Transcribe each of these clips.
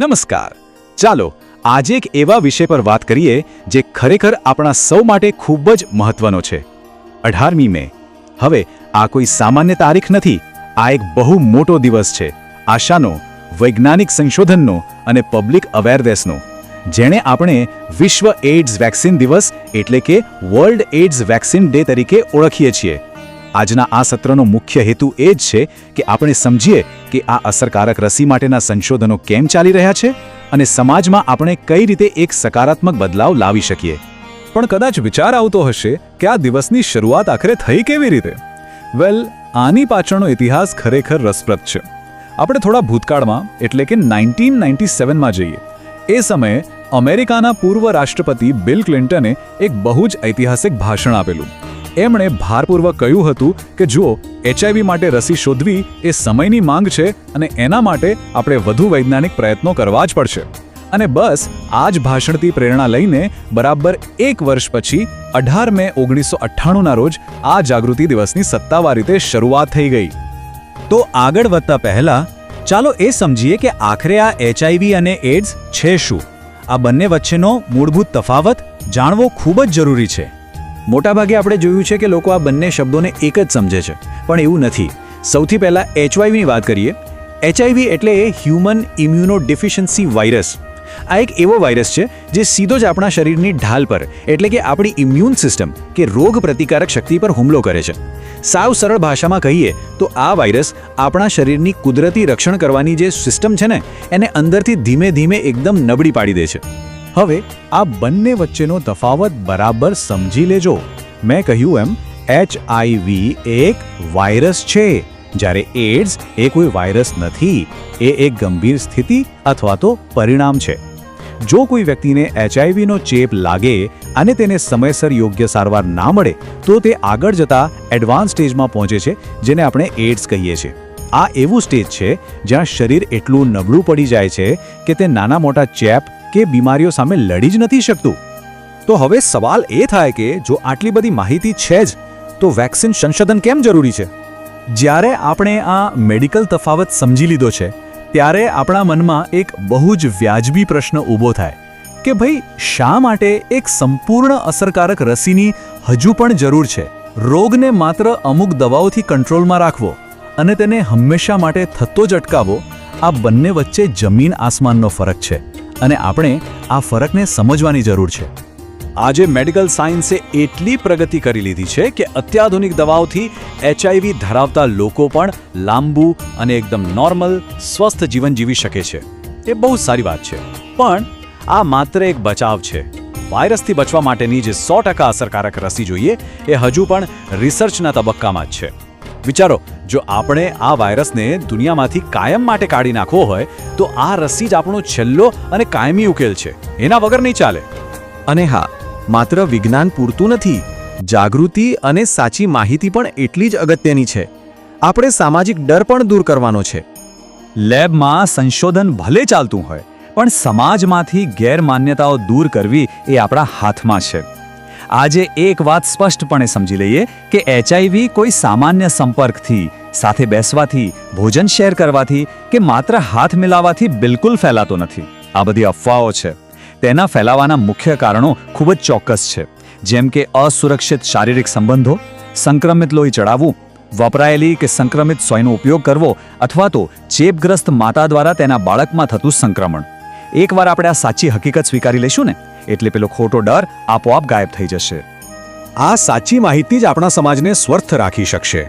નમસ્કાર. ચાલો આજે એક એવા વિષય પર વાત કરીએ જે ખરેખર આપણા સૌ માટે ખૂબ જ મહત્વનો છે. 18મી મે. હવે આ કોઈ સામાન્ય તારીખ નથી. આ એક બહુ મોટો દિવસ છે. આશાનો, વૈજ્ઞાનિક સંશોધનનો અને પબ્લિક અવેરનેસનો, જેણે આપણે વિશ્વ એઇડ્સ વેક્સિન દિવસ એટલે કે વર્લ્ડ એઇડ્સ વેક્સિન ડે તરીકે ઓળખીએ છીએ. આજના આ સત્રનો મુખ્ય હેતુ એ જ છે કે આપણે સમજીએ કે આ અસરકારક રસી માટેના સંશોધનો કેમ ચાલી રહ્યા છે અને સમાજમાં આપણે કઈ રીતે એક સકારાત્મક બદલાવ લાવી શકીએ. પણ કદાચ વિચાર આવતો હશે કે આ દિવસની શરૂઆત આખરે થઈ કેવી રીતે? વેલ, આની પાછળનો ઇતિહાસ ખરેખર રસપ્રદ છે. આપણે થોડા ભૂતકાળમાં એટલે કે 1997માં જઈએ. એ સમયે અમેરિકાના પૂર્વ રાષ્ટ્રપતિ બિલ ક્લિન્ટને એક બહુ જ ઐતિહાસિક ભાષણ આપેલું. એમણે ભારપૂર્વક કહ્યું હતું કે જુઓ, HIV માટે રસી શોધવી એ સમયની માંગ છે અને એના માટે આપણે વધુ વૈજ્ઞાનિક પ્રયત્નો કરવા જ પડશે. અને બસ આ જ ભાષણથી પ્રેરણા લઈને બરાબર એક વર્ષ પછી 18 મે 1998ના રોજ આ જાગૃતિ દિવસની સત્તાવાર રીતે શરૂઆત થઈ ગઈ. તો આગળ વધતા પહેલા ચાલો એ સમજીએ કે આખરે આ HIV અને એઇડ્સ છે શું. આ બંને વચ્ચેનો મૂળભૂત તફાવત જાણવો ખૂબ જ જરૂરી છે. મોટાભાગે આપણે જોયું છે કે લોકો આ બંને શબ્દોને એક જ સમજે છે, પણ એવું નથી. સૌથી પહેલાં HIVની વાત કરીએ. HIV એટલે હ્યુમન ઇમ્યુનો ડિફિશિયન્સી વાયરસ. આ એક એવો વાયરસ છે જે સીધો જ આપણા શરીરની ઢાલ પર એટલે કે આપણી ઇમ્યુન સિસ્ટમ કે રોગ પ્રતિકારક શક્તિ પર હુમલો કરે છે. સાવ સરળ ભાષામાં કહીએ તો આ વાયરસ આપણા શરીરની કુદરતી રક્ષણ કરવાની જે સિસ્ટમ છે ને એને અંદરથી ધીમે ધીમે એકદમ નબળી પાડી દે છે. હવે આ બંને વચ્ચેનો તફાવત બરાબર સમજી લેજો. મેં કહ્યું એમ HIV એક વાયરસ છે, જ્યારે એઇડ્સ એ કોઈ વાયરસ નથી. એ એક ગંભીર સ્થિતિ અથવા તો પરિણામ છે. જો કોઈ વ્યક્તિને HIVનો ચેપ લાગે અને તેને સમયસર યોગ્ય સારવાર ના મળે તો તે આગળ જતા એડવાન્સ સ્ટેજમાં પહોંચે છે, જેને આપણે એઇડ્સ કહીએ છીએ. આ એવું સ્ટેજ છે જ્યાં શરીર એટલું નબળું પડી જાય છે કે તે નાના મોટા ચેપ કે બીમારીઓ સામે લડી જ નથી શકતું. તો હવે સવાલ એ થાય કે જો આટલી બધી માહિતી છે જ તો વેક્સિન સંશોધન કેમ જરૂરી છે? જ્યારે આપણે આ મેડિકલ તફાવત સમજી લીધો છે ત્યારે આપણા મનમાં એક બહુ જ વ્યાજબી પ્રશ્ન ઊભો થાય કે ભાઈ, શા માટે એક સંપૂર્ણ અસરકારક રસીની હજુ પણ જરૂર છે? રોગને માત્ર અમુક દવાઓથી કંટ્રોલમાં રાખવો અને તેને હંમેશા માટે થતો જ અટકાવવો, આ બંને વચ્ચે જમીન આસમાનનો ફરક છે અને આપણે આ ફરકને સમજવાની જરૂર છે. આજે મેડિકલ સાયન્સે એટલી પ્રગતિ કરી લીધી છે કે અત્યાધુનિક દવાઓથી HIV ધરાવતા લોકો પણ લાંબુ અને એકદમ નોર્મલ સ્વસ્થ જીવન જીવી શકે છે. એ બહુ સારી વાત છે. પણ આ માત્ર એક બચાવ છે. વાયરસથી બચવા માટેની જે 100% અસરકારક રસી જોઈએ એ હજુ પણ રિસર્ચના તબક્કામાં જ છે. વિચારો, જો આપણે આ વાયરસને દુનિયામાંથી કાયમ માટે કાઢી નાખવો હોય તો આ રસી જ આપણો છેલ્લો અને કાયમી ઉકેલ છે. એના વગર નહીં ચાલે. અને હા, માત્ર વિજ્ઞાન પૂરતું નથી. જાગૃતિ અને સાચી માહિતી પણ એટલી જ અગત્યની છે. આપણે સામાજિક ડર પણ દૂર કરવાનો છે. લેબમાં સંશોધન ભલે ચાલતું હોય, પણ સમાજમાંથી ગેરમાન્યતાઓ દૂર કરવી એ આપણા હાથમાં છે. આજે એક વાત સ્પષ્ટપણે સમજી લઈએ કે HIV કોઈ સામાન્ય સંપર્કથી, સાથે બેસવાથી, ભોજન શેર કરવાથી કે માત્ર હાથ મિલાવવાથી બિલકુલ ફેલાતો નથી. આ બધી અફવાઓ છે. તેના ફેલાવાના મુખ્ય કારણો ખૂબ જ ચોક્કસ છે, જેમ કે અસુરક્ષિત શારીરિક સંબંધો, સંક્રમિત લોહી ચડાવવું, વપરાયેલી કે સંક્રમિત સોયનો ઉપયોગ કરવો અથવા તો ચેપગ્રસ્ત માતા દ્વારા તેના બાળકમાં થતું સંક્રમણ. એકવાર આપણે આ સાચી હકીકત સ્વીકારી લઈશું ને એટલે પેલો ખોટો ડર આપોઆપ ગાયબ થઈ જશે. આ સાચી માહિતી જ આપણા સમાજને સ્વસ્થ રાખી શકશે.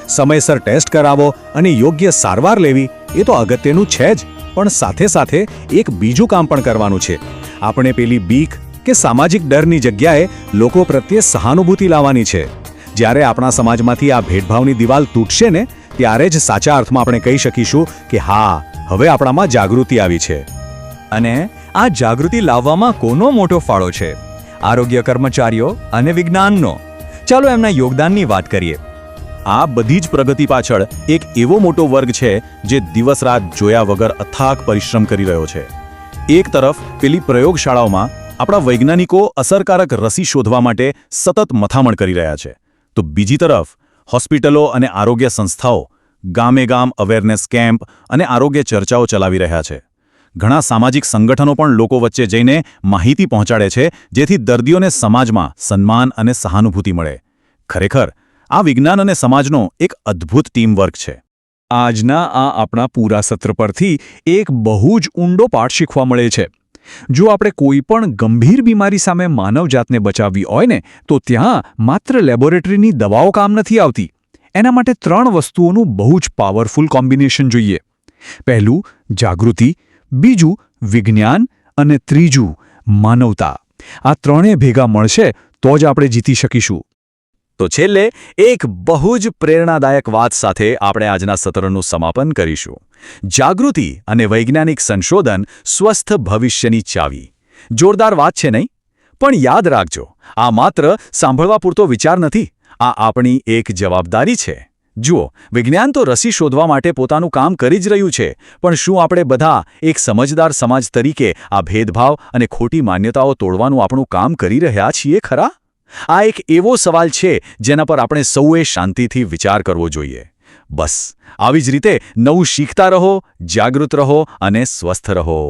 સમયસર ટેસ્ટ કરાવો અને યોગ્ય સારવાર લેવી એ તો અગત્યનું છે જ, પણ સાથે સાથે એક બીજું કામ પણ કરવાનું છે. આપણે પેલી બીક કે સામાજિક ડરની જગ્યાએ લોકો પ્રત્યે સહાનુભૂતિ લાવવાની છે. જ્યારે આપણા સમાજમાંથી આ ભેદભાવની દિવાલ તૂટશે ને ત્યારે જ સાચા અર્થમાં આપણે કહી શકીશું કે હા, હવે આપણામાં જાગૃતિ આવી છે. અને આ જાગૃતિ લાવવામાં કોનો મોટો ફાળો છે? આરોગ્ય કર્મચારીઓ અને વિજ્ઞાનનો. ચાલો એમના યોગદાનની વાત કરીએ. આ બધી જ પ્રગતિ પાછળ એક એવો મોટો વર્ગ છે જે દિવસ રાત જોયા વગર અથાગ પરિશ્રમ કરી રહ્યો છે. એક તરફ પેલી પ્રયોગશાળાઓમાં આપણા વૈજ્ઞાનિકો અસરકારક રસી શોધવા માટે સતત મથામણ કરી રહ્યા છે, તો બીજી તરફ હોસ્પિટલો અને આરોગ્ય સંસ્થાઓ ગામે ગામ અવેરનેસ કેમ્પ અને આરોગ્ય ચર્ચાઓ ચલાવી રહ્યા છે. ઘણા સામાજિક સંગઠનો પણ લોકો વચ્ચે જઈને માહિતી પહોંચાડે છે જેથી દર્દીઓને સમાજમાં સન્માન અને સહાનુભૂતિ મળે. ખરેખર આ વિજ્ઞાન અને સમાજનો એક અદ્ભુત ટીમવર્ક છે. આજના આ આપણા પૂરા સત્ર પરથી એક બહુ જ ઊંડો પાઠ શીખવા મળે છે. જો આપણે કોઈ પણ ગંભીર બીમારી સામે માનવજાતને બચાવવી હોય ને તો ત્યાં માત્ર લેબોરેટરીની દવાઓ કામ નથી આવતી. એના માટે 3 વસ્તુઓનું બહુ જ પાવરફુલ કોમ્બિનેશન જોઈએ. પહેલું જાગૃતિ, બીજું વિજ્ઞાન અને ત્રીજું માનવતા. આ ત્રણેય ભેગા મળશે તો જ આપણે જીતી શકીશું. તો છેલ્લે એક બહુ જ પ્રેરણાદાયક વાત સાથે આપણે આજના સત્રનું સમાપન કરીશું. જાગૃતિ અને વૈજ્ઞાનિક સંશોધન સ્વસ્થ ભવિષ્યની ચાવી. જોરદાર વાત છે નહીં? પણ યાદ રાખજો, આ માત્ર સાંભળવા પૂરતો વિચાર નથી. આ આપણી એક જવાબદારી છે. જુઓ, વિજ્ઞાન તો રસી શોધવા માટે પોતાનું કામ કરી જ રહ્યું છે, પણ શું આપણે બધા એક સમજદાર સમાજ તરીકે આ ભેદભાવ અને ખોટી માન્યતાઓ તોડવાનું આપણું કામ કરી રહ્યા છીએ ખરા? આ એક એવો સવાલ છે જેના પર આપણે સૌએ શાંતિથી વિચાર કરવો જોઈએ. બસ આવી જ રીતે નવું શીખતા રહો, જાગૃત રહો અને સ્વસ્થ રહો.